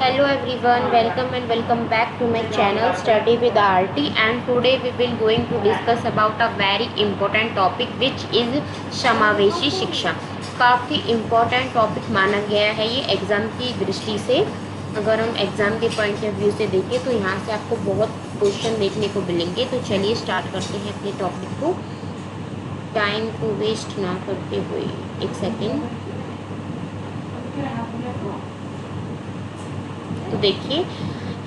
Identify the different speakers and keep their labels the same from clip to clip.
Speaker 1: Hello everyone, welcome back to my channel Study with RT, and today we will going to discuss about a very important topic which is समावेशी शिक्षा। काफ़ी important topic माना गया है ये exam की दृष्टि से। अगर हम एग्ज़ाम के पॉइंट ऑफ व्यू से देखें तो यहाँ से आपको बहुत क्वेश्चन देखने को मिलेंगे। तो चलिए स्टार्ट करते हैं अपने टॉपिक को, टाइम को वेस्ट ना करते हुए। एक सेकेंड। तो देखिए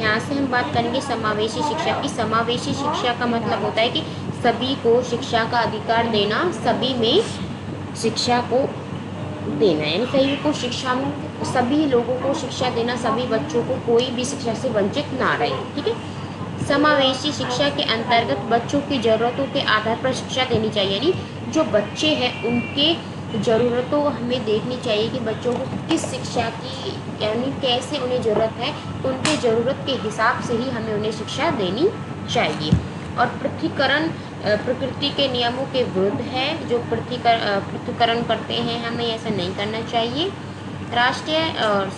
Speaker 1: यहाँ से हम बात करेंगे समावेशी शिक्षा की। समावेशी शिक्षा का मतलब होता है कि सभी को शिक्षा का अधिकार देना, सभी में शिक्षा को देना, यानी सभी को शिक्षा में, सभी लोगों को शिक्षा देना, सभी बच्चों को कोई भी शिक्षा से वंचित ना रहे। ठीक है। समावेशी शिक्षा के अंतर्गत बच्चों की ज़रूरतों के आधार पर शिक्षा देनी चाहिए, यानी जो बच्चे हैं उनके ज़रूरतों हमें देखनी चाहिए कि बच्चों को किस शिक्षा की, यानी कैसे उन्हें ज़रूरत है, उनके ज़रूरत के हिसाब से ही हमें उन्हें शिक्षा देनी चाहिए। और पृथकीकरण प्रकृति के नियमों के विरुद्ध है। जो पृथकीकरण करते हैं, हमें ऐसा नहीं करना चाहिए।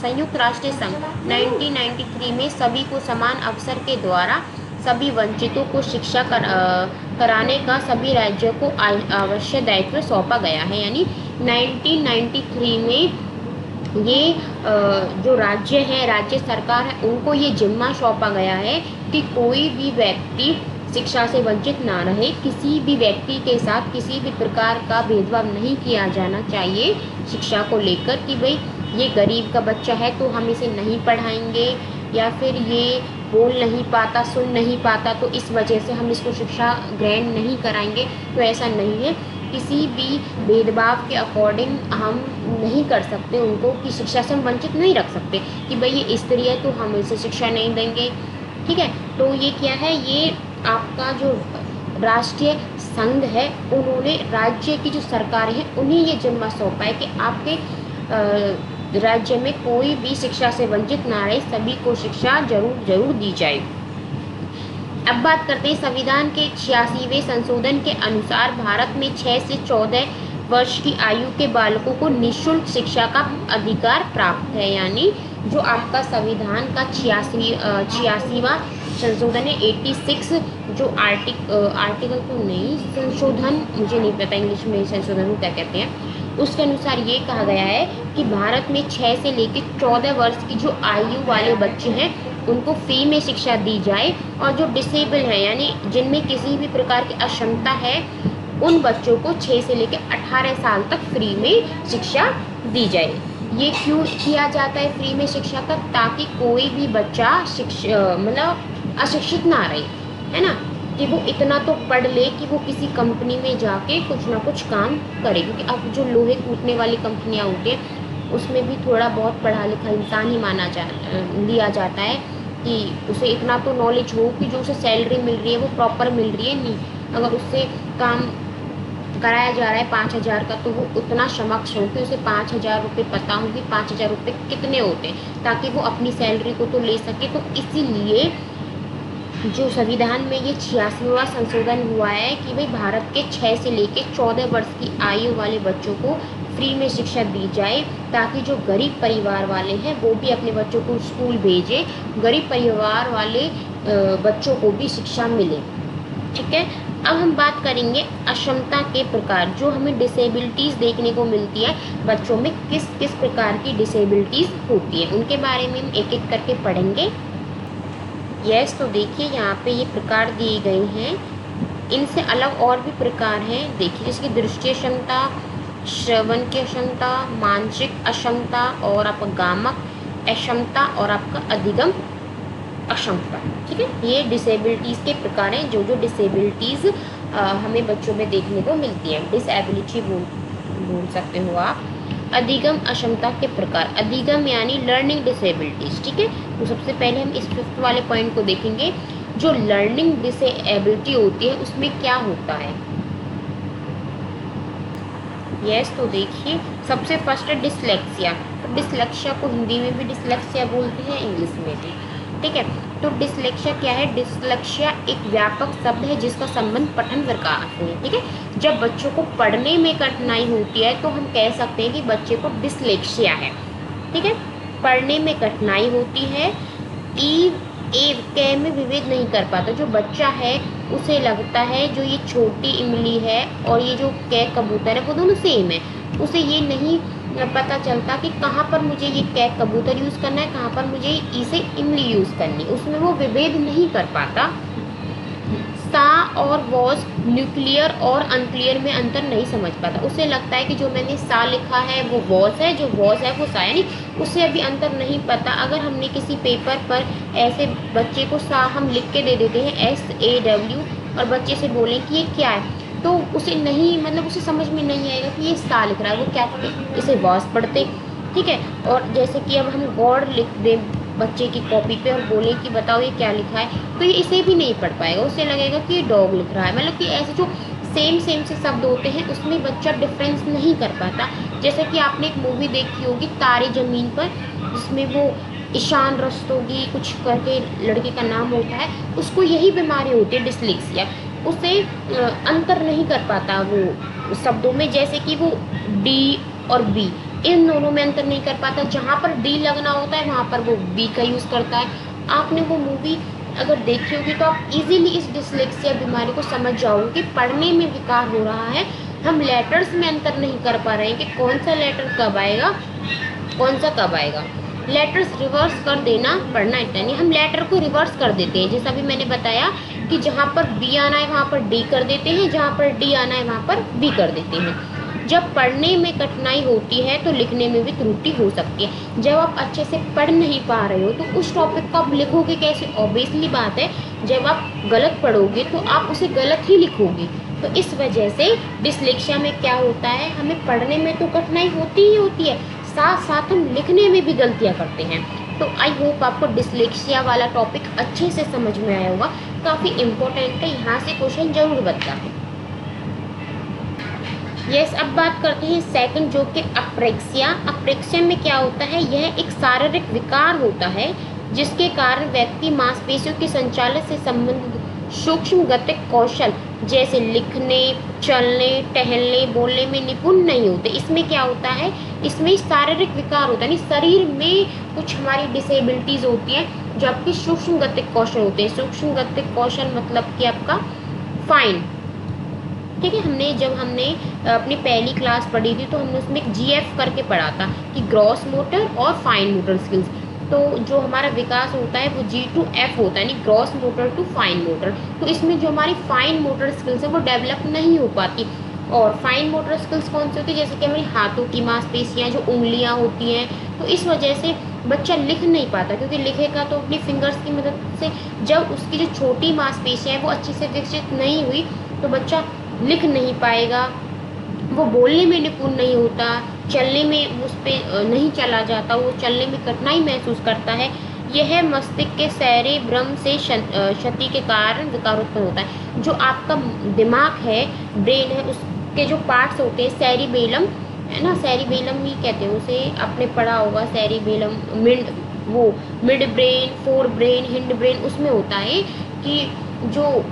Speaker 1: संयुक्त राष्ट्र संघ 1993 में सभी को समान अवसर के द्वारा सभी वंचितों को शिक्षा कराने का सभी राज्यों को आवश्यक दायित्व सौंपा गया है। यानी 1993 में ये जो राज्य है, राज्य सरकार है, उनको ये जिम्मा सौंपा गया है कि कोई भी व्यक्ति शिक्षा से वंचित ना रहे। किसी भी व्यक्ति के साथ किसी भी प्रकार का भेदभाव नहीं किया जाना चाहिए शिक्षा को लेकर, कि भाई ये गरीब का बच्चा है तो हम इसे नहीं पढ़ाएंगे, या फिर ये बोल नहीं पाता, सुन नहीं पाता, तो इस वजह से हम इसको शिक्षा ग्रहण नहीं कराएंगे। तो ऐसा नहीं है। किसी भी भेदभाव के अकॉर्डिंग हम नहीं कर सकते उनको, कि शिक्षा से हम वंचित नहीं रख सकते कि भाई ये स्त्री है तो हम इसे शिक्षा नहीं देंगे। ठीक है। तो ये क्या है, ये आपका जो राष्ट्रीय संघ है, उन्होंने राज्य की जो सरकार है उन्हें ये जिम्मा सौंपा है कि आपके राज्य में कोई भी शिक्षा से वंचित ना रहे, सभी को शिक्षा जरूर दी जाए। अब बात करते हैं संविधान के 86वें संशोधन के अनुसार भारत में 6 से 14 वर्ष की आयु के बालकों को निःशुल्क शिक्षा का अधिकार प्राप्त है। यानी जो आपका संविधान का 86वां संशोधन है, 86, जो आर्टिकल तो नहीं, संशोधन, मुझे नहीं पता इंग्लिश में संशोधन को क्या कहते हैं, उसके अनुसार ये कहा गया है कि भारत में 6 से लेकर 14 वर्ष की जो आयु वाले बच्चे हैं उनको फ्री में शिक्षा दी जाए, और जो डिसेबल है, यानी जिनमें किसी भी प्रकार की अक्षमता है, उन बच्चों को 6 से लेकर 18 साल तक फ्री में शिक्षा दी जाए। ये क्यों किया जाता है फ्री में शिक्षा का? ताकि कोई भी बच्चा मतलब अशिक्षित ना रहे, है ना, कि वो इतना तो पढ़ ले कि वो किसी कंपनी में जाके कुछ ना कुछ काम करे। क्योंकि अब जो लोहे कूटने वाली कंपनियां होती हैं उसमें भी थोड़ा बहुत पढ़ा लिखा इंसान ही लिया जाता है, कि उसे इतना तो नॉलेज हो कि जो उसे सैलरी मिल रही है वो प्रॉपर मिल रही है। नहीं, अगर उससे काम कराया जा रहा है 5,000 का, तो वो उतना समक्ष हो कि उसे 5,000 रुपये पता हो कि 5,000 रुपये कितने होते हैं, ताकि वो अपनी सैलरी को तो ले सके। तो इसीलिए जो संविधान में ये 86वां संशोधन हुआ है कि भाई भारत के 6 से लेकर 14 वर्ष की आयु वाले बच्चों को फ्री में शिक्षा दी जाए, ताकि जो गरीब परिवार वाले हैं वो भी अपने बच्चों को स्कूल भेजें, गरीब परिवार वाले बच्चों को भी शिक्षा मिले। ठीक है। अब हम बात करेंगे अक्षमता के प्रकार। जो हमें डिसेबिलिटीज़ देखने को मिलती है बच्चों में, किस किस प्रकार की डिसेबिलिटीज़ होती है, उनके बारे में हम एक एक करके पढ़ेंगे। यस, तो देखिए यहाँ पे ये प्रकार दिए गए हैं। इनसे अलग और भी प्रकार हैं। देखिए जैसे कि दृष्टि क्षमता, श्रवण की अक्षमता, मानसिक अक्षमता, और आपका गामक अक्षमता, और आपका अधिगम अक्षमता। ठीक है। ये डिसेबिलिटीज़ के प्रकार हैं। जो डिसेबिलिटीज़ हमें बच्चों में देखने को मिलती है, डिसेबिलिटी बोल सकते हो आप। अधिगम अक्षमता के प्रकार। अधिगम यानी लर्निंग डिसेबिलिटीज। ठीक है। तो सबसे पहले हम इस 5th वाले पॉइंट को देखेंगे। जो लर्निंग डिसेबिलिटी होती है उसमें क्या होता है। यस, तो देखिए सबसे फर्स्ट है डिसलेक्सिया। तो डिसलेक्सिया को हिंदी में भी डिसलेक्सिया बोलते हैं, इंग्लिश में भी। ठीक है। तो डिसलेक्सिया क्या है? डिसलेक्सिया एक व्यापक शब्द है जिसका संबंध पठन विकास से है। ठीक है। जब बच्चों को पढ़ने में कठिनाई होती है तो हम कह सकते हैं कि बच्चे को डिसलेक्सिया है। ठीक है। पढ़ने में कठिनाई होती है। ई ए कै में विभेद नहीं कर पाता। जो बच्चा है उसे लगता है जो ये छोटी इमली है और ये जो कै कबूतर है वो दोनों सेम है। उसे ये नहीं पता चलता कि कहाँ पर मुझे ये कै कबूतर यूज़ करना है, कहाँ पर मुझे ई से इमली यूज़ करनी है। उसमें वो विभेद नहीं कर पाता। सा और वॉज न्यूक्लियर और अनक्लियर में अंतर नहीं समझ पाता। उसे लगता है कि जो मैंने सा लिखा है वो वॉज है, जो वॉज है वो सा, यानी उसे अभी अंतर नहीं पता। अगर हमने किसी पेपर पर ऐसे बच्चे को सा हम लिख के दे देते हैं SAW और बच्चे से बोलें कि ये क्या है, तो उसे नहीं, मतलब उसे समझ में नहीं आएगा कि ये सा लिख रहा है, वो क्या इसे वॉज पढ़ते। ठीक है। और जैसे कि अब हम गॉड लिख दें बच्चे की कॉपी पे और बोले कि बताओ ये क्या लिखा है, तो ये इसे भी नहीं पढ़ पाएगा। उसे लगेगा कि ये डॉग लिख रहा है। मतलब कि ऐसे जो सेम सेम से शब्द होते हैं उसमें बच्चा डिफरेंस नहीं कर पाता। जैसे कि आपने एक मूवी देखी होगी तारे ज़मीन पर, जिसमें वो ईशान रस्तोगी कुछ करके लड़के का नाम होता है, उसको यही बीमारी होती है डिसलेक्सिया। उसे अंतर नहीं कर पाता वो शब्दों में, जैसे कि वो डी और बी इन दोनों में अंतर नहीं कर पाता। जहाँ पर डी लगना होता है वहाँ पर वो बी का यूज़ करता है। आपने वो मूवी अगर देखी होगी तो आप इजीली इस डिसलेक्सिया बीमारी को समझ जाओगे कि पढ़ने में विकार हो रहा है। हम लेटर्स में अंतर नहीं कर पा रहे हैं कि कौन सा लेटर कब आएगा, कौन सा कब आएगा। लेटर्स रिवर्स कर देना पढ़ना इतना नहीं, हम लेटर को रिवर्स कर देते हैं। जैसा भी मैंने बताया कि जहाँ पर बी आना है वहाँ पर डी कर देते हैं, जहाँ पर डी आना है वहाँ पर बी कर देते हैं। जब पढ़ने में कठिनाई होती है तो लिखने में भी त्रुटि हो सकती है। जब आप अच्छे से पढ़ नहीं पा रहे हो तो उस टॉपिक को आप लिखोगे कैसे? ऑब्वियसली बात है, जब आप गलत पढ़ोगे तो आप उसे गलत ही लिखोगे। तो इस वजह से डिसलेक्सिया में क्या होता है, हमें पढ़ने में तो कठिनाई होती ही होती है, साथ साथ हम लिखने में भी गलतियाँ करते हैं। तो आई होप आपको डिसलेक्सिया वाला टॉपिक अच्छे से समझ में आया होगा। काफ़ी इम्पोर्टेंट है, यहाँ से क्वेश्चन जरूर बनता है। यस, अब बात करते हैं सेकंड जो कि अप्रेक्सिया। अप्रेक्सिया में क्या होता है, यह एक शारीरिक विकार होता है जिसके कारण व्यक्ति मांसपेशियों के संचालन से संबंधित सूक्ष्म गतिक कौशल जैसे लिखने, चलने, टहलने, बोलने में निपुण नहीं होते। इसमें क्या होता है, इसमें शारीरिक विकार होता है, यानी शरीर में कुछ हमारी डिसेबिलिटीज़ होती हैं जो आपके सूक्ष्म गतिक कौशल होते हैं। सूक्ष्म गतिक कौशल मतलब कि आपका फाइन। ठीक है, जब हमने अपनी पहली क्लास पढ़ी थी तो हमने उसमें एक GF करके पढ़ा था कि ग्रॉस मोटर और फाइन मोटर स्किल्स। तो जो हमारा विकास होता है वो G to F होता है, यानी gross motor to fine motor. तो इसमें जो हमारी फाइन मोटर स्किल्स है वो डेवलप नहीं हो पाती। और फाइन मोटर स्किल्स कौन सी होती है, जैसे कि हमारी हाथों की मांसपेशियाँ, जो उंगलियाँ होती हैं। तो इस वजह से बच्चा लिख नहीं पाता, क्योंकि लिखेगा तो अपनी फिंगर्स की मदद से। जब उसकी जो छोटी मांसपेशियाँ हैं वो अच्छे से विकसित नहीं हुई तो बच्चा लिख नहीं पाएगा, वो बोलने में निपुण नहीं होता, चलने में उस पर नहीं चला जाता, वो चलने में कठिनाई महसूस करता है। यह मस्तिष्क के सेरेब्रम से क्षति के कारण विकार उत्पन्न होता है। जो आपका दिमाग है, ब्रेन है, उसके जो पार्ट्स होते हैं, सेरिबेलम है ना, सेरिबेलम ही कहते हैं उसे, आपने पढ़ा होगा cerebellum, mid brain, fore brain, hind brain, उसमें होता है कि जो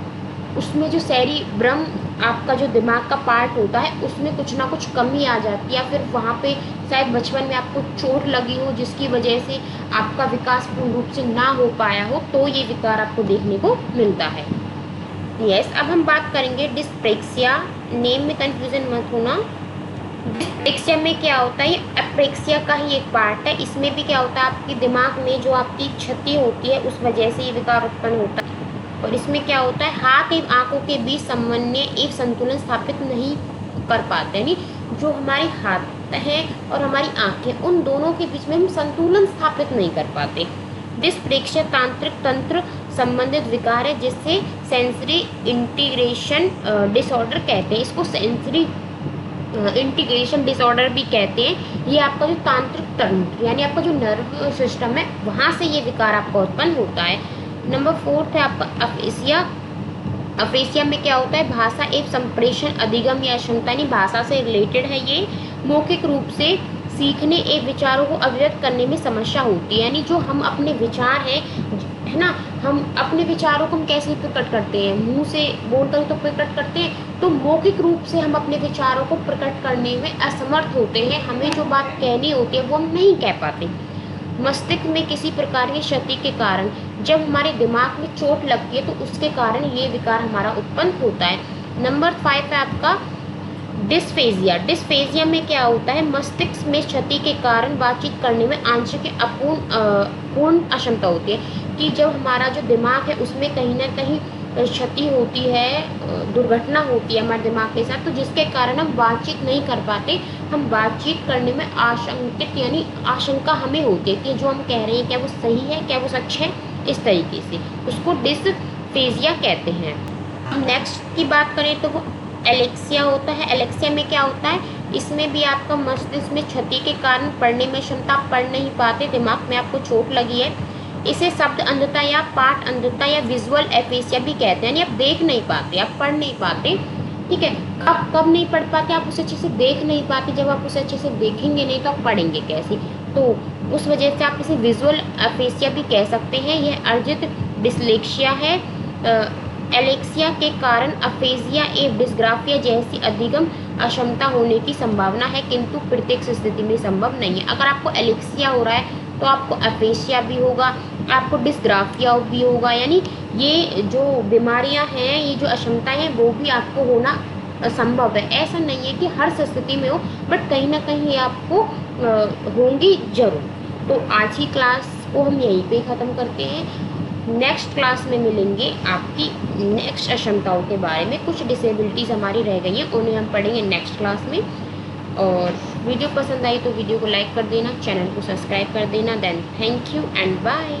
Speaker 1: उसमें जो सेरिब्रम आपका जो दिमाग का पार्ट होता है उसमें कुछ ना कुछ कमी आ जाती है, या फिर वहाँ पे शायद बचपन में आपको चोट लगी हो जिसकी वजह से आपका विकास पूर्ण रूप से ना हो पाया हो, तो ये विकार आपको देखने को मिलता है। यस, अब हम बात करेंगे डिस्प्रेक्सिया। नेम में कन्फ्यूजन मत होना। डिस्प्रेक्सिया में क्या होता है, ये अप्रेक्सिया का ही एक पार्ट है। इसमें भी क्या होता है, आपके दिमाग में जो आपकी क्षति होती है उस वजह से ये विकार उत्पन्न होता है। और इसमें क्या होता है, हाथ एवं आंखों के बीच समन्वय एक संतुलन स्थापित नहीं कर पाते, यानी जो हमारे हाथ हैं और हमारी आंखें, उन दोनों के बीच में हम संतुलन स्थापित नहीं कर पाते। डिस्प्रेक्सिया तांत्रिक तंत्र संबंधित विकार है जिससे सेंसरी इंटीग्रेशन डिसऑर्डर कहते हैं। इसको सेंसरी इंटीग्रेशन डिसऑर्डर भी कहते हैं। ये आपका जो तांत्रिक तंत्र यानी आपका जो नर्व सिस्टम है वहाँ से ये विकार आपका उत्पन्न होता है। नंबर 4 है आपका अफेसिया। अफेसिया में क्या होता है, भाषा एवं संप्रेषण अधिगम या क्षमता, यानी भाषा से रिलेटेड है। ये मौखिक रूप से सीखने एवं विचारों को अभिव्यक्त करने में समस्या होती है, यानी जो हम अपने विचार हैं, है ना, हम अपने विचारों को हम कैसे प्रकट करते हैं, मुंह से बोलकर तो प्रकट करते हैं, तो मौखिक रूप से हम अपने विचारों को प्रकट करने में असमर्थ होते हैं। हमें जो बात कहनी होती है वो हम नहीं कह पाते। मस्तिष्क में किसी प्रकार की क्षति के कारण जब हमारे दिमाग में चोट लगती है तो उसके कारण ये विकार हमारा उत्पन्न होता है। नंबर 5 है आपका डिस्फेजिया। डिस्फेजिया में क्या होता है, मस्तिष्क में क्षति के कारण बातचीत करने में आंशिक या पूर्ण अक्षमता होती है कि जब हमारा जो दिमाग है उसमें कहीं ना कहीं क्षति होती है, दुर्घटना होती है हमारे दिमाग के साथ, तो जिसके कारण हम बातचीत नहीं कर पाते, हम बातचीत करने में आशंकित यानी आशंका हमें होती है कि जो हम कह रहे हैं क्या वो सही है, क्या वो सच है, इस तरीके से उसको डिस्फेजिया कहते हैं। अब नेक्स्ट की बात करें तो वो एलेक्सिया होता है। एलेक्सिया में क्या होता है, इसमें भी आपका मस्तिष्क में क्षति के कारण पढ़ने में क्षमता, आप पढ़ नहीं पाते, दिमाग में आपको चोट लगी है। इसे शब्द अंधता या पाठ अंधता या विजुअल एफेसिया भी कहते हैं, यानी आप देख नहीं पाते, आप पढ़ नहीं पाते। ठीक है, आप कब नहीं पढ़ पाते, आप उसे अच्छे से देख नहीं पाते, जब आप उसे अच्छे से देखेंगे नहीं तो आप पढ़ेंगे कैसे, तो उस वजह से आप इसे विजुअल एफेसिया भी कह सकते हैं। यह अर्जित डिसलेक्सिया है। एलेक्सिया के कारण अफेजिया एवं डिस्ग्राफिया जैसी अधिगम अक्षमता होने की संभावना है, किंतु प्रत्येक स्थिति में संभव नहीं है। अगर आपको एलेक्सिया हो रहा है तो आपको अफेसिया भी होगा, आपको डिस्ग्राफिया भी होगा, यानी ये जो बीमारियां हैं, ये जो अक्षमताएं हैं वो भी आपको होना संभव है। ऐसा नहीं है कि हर स्थिति में हो, बट कहीं ना कहीं ये आपको होंगी जरूर। तो आज की क्लास को हम यहीं पे ख़त्म करते हैं। नेक्स्ट क्लास में मिलेंगे आपकी नेक्स्ट अक्षमताओं के बारे में, कुछ डिसेबिलिटीज़ हमारी रह गई हैं उन्हें हम पढ़ेंगे नेक्स्ट क्लास में। और वीडियो पसंद आई तो वीडियो को लाइक कर देना, चैनल को सब्सक्राइब कर देना। Then thank you and bye.